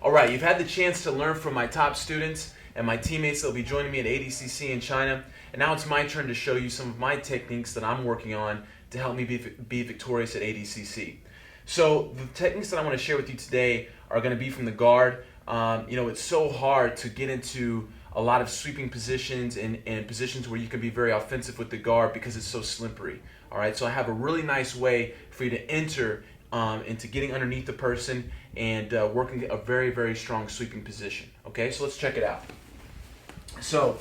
All right, you've had the chance to learn from my top students and my teammates that will be joining me at ADCC in China. And now it's my turn to show you some of my techniques that I'm working on to help me be victorious at ADCC. So the techniques that I want to share with you today are going to be from the guard. It's so hard to get into a lot of sweeping positions and positions where you can be very offensive with the guard because it's so slippery. All right, so I have a really nice way for you to enter into getting underneath the person and working a very, very strong sweeping position. Okay, so let's check it out. So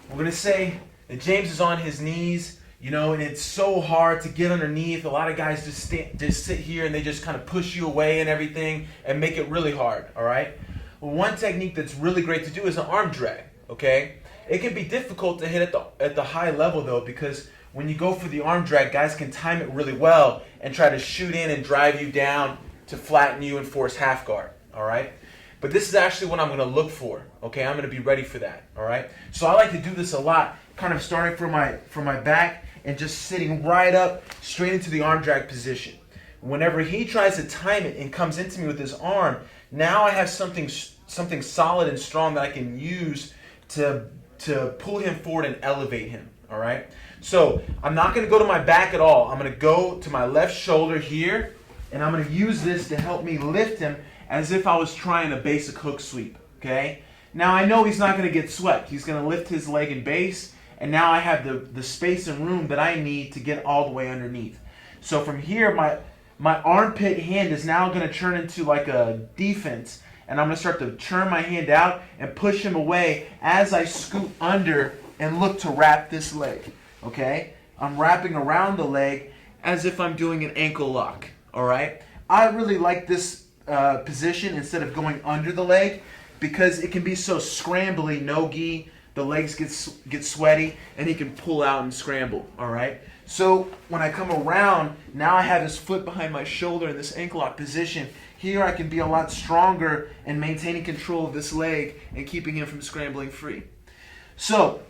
we're going to say that James is on his knees, and it's so hard to get underneath. A lot of guys just sit here and they just kind of push you away and everything and make it really hard, all right? Well, one technique that's really great to do is an arm drag, okay? It can be difficult to hit at the high level, though, because when you go for the arm drag, guys can time it really well and try to shoot in and drive you down to flatten you and force half guard, all right? But this is actually what I'm going to look for, okay? I'm going to be ready for that, all right? So I like to do this a lot, kind of starting from my back and just sitting right up straight into the arm drag position. Whenever he tries to time it and comes into me with his arm, now I have something solid and strong that I can use to pull him forward and elevate him, all right? So I'm not going to go to my back at all. I'm going to go to my left shoulder here, and I'm going to use this to help me lift him as if I was trying a basic hook sweep, okay? Now I know he's not going to get swept. He's going to lift his leg and base, and now I have the space and room that I need to get all the way underneath. So from here, my armpit hand is now going to turn into like a defense, and I'm going to start to turn my hand out and push him away as I scoot under and look to wrap this leg, okay? I'm wrapping around the leg as if I'm doing an ankle lock, all right? I really like this position instead of going under the leg because it can be so scrambly, no-gi, the legs get sweaty, and he can pull out and scramble, all right? So when I come around, now I have his foot behind my shoulder in this ankle lock position. Here I can be a lot stronger in maintaining control of this leg and keeping him from scrambling free. So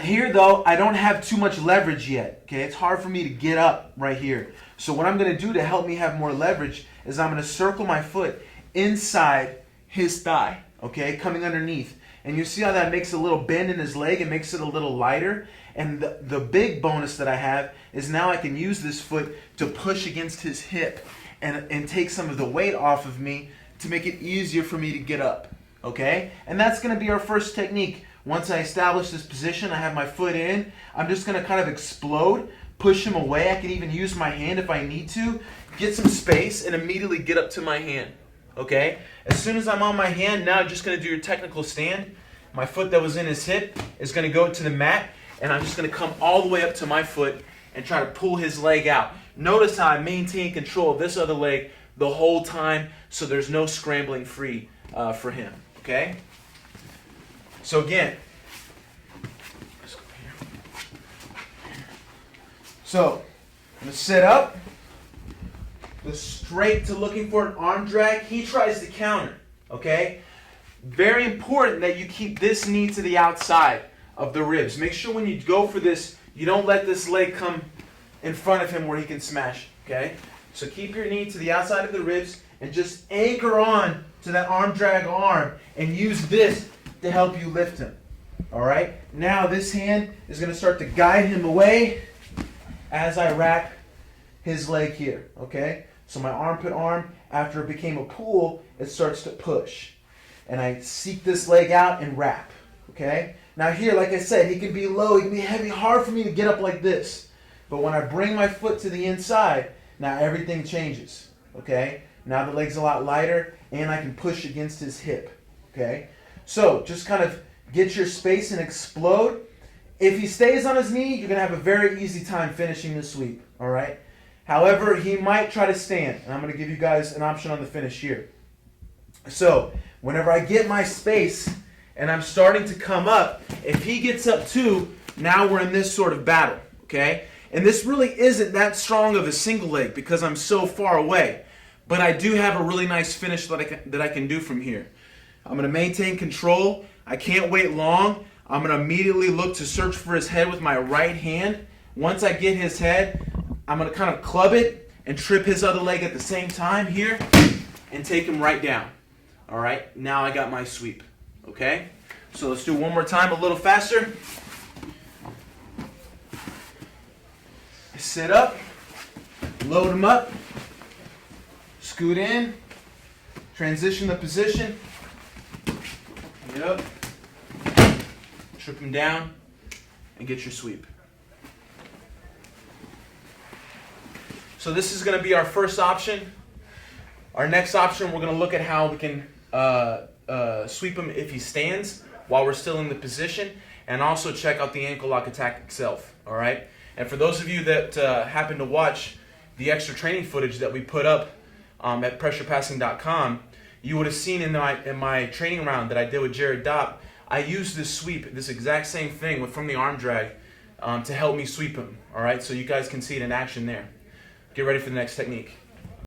here, though, I don't have too much leverage yet, okay? It's hard for me to get up right here. So what I'm going to do to help me have more leverage is I'm going to circle my foot inside his thigh, okay, coming underneath. And you see how that makes a little bend in his leg and makes it a little lighter? And the big bonus that I have is now I can use this foot to push against his hip and take some of the weight off of me to make it easier for me to get up, okay? And that's going to be our first technique. Once I establish this position, I have my foot in, I'm just going to kind of explode, push him away. I can even use my hand if I need to, get some space, and immediately get up to my hand, okay? As soon as I'm on my hand, now I'm just going to do your technical stand. My foot that was in his hip is going to go to the mat, and I'm just going to come all the way up to my foot and try to pull his leg out. Notice how I maintain control of this other leg the whole time so there's no scrambling free for him, okay? So again, let's go here. So I'm going to sit up, go straight to looking for an arm drag. He tries to counter, okay? Very important that you keep this knee to the outside of the ribs. Make sure when you go for this, you don't let this leg come in front of him where he can smash, okay? So keep your knee to the outside of the ribs and just anchor on to that arm drag arm and use this to help you lift him, all right? Now this hand is going to start to guide him away as I wrap his leg here, okay? So my armpit arm, after it became a pull, it starts to push. And I seek this leg out and wrap, okay? Now here, like I said, he can be low, he can be heavy, hard for me to get up like this. But when I bring my foot to the inside, now everything changes, okay? Now the leg's a lot lighter, and I can push against his hip, okay? So just kind of get your space and explode. If he stays on his knee, you're going to have a very easy time finishing the sweep, all right? However, he might try to stand, and I'm going to give you guys an option on the finish here. So whenever I get my space and I'm starting to come up, if he gets up too, now we're in this sort of battle, okay? And this really isn't that strong of a single leg because I'm so far away. But I do have a really nice finish that I can do from here. I'm going to maintain control. I can't wait long. I'm going to immediately look to search for his head with my right hand. Once I get his head, I'm going to kind of club it and trip his other leg at the same time here and take him right down. All right, now I got my sweep. Okay, so let's do one more time, a little faster. Sit up, load them up, scoot in, transition the position, get up, trip them down, and get your sweep. So this is going to be our first option. Our next option, we're going to look at how we can sweep him if he stands while we're still in the position, and also check out the ankle lock attack itself. All right. And for those of you that happen to watch the extra training footage that we put up at pressurepassing.com, you would have seen in my training round that I did with Jared Dopp, I used this sweep, this exact same thing from the arm drag to help me sweep him. All right. So you guys can see it in action there. Get ready for the next technique.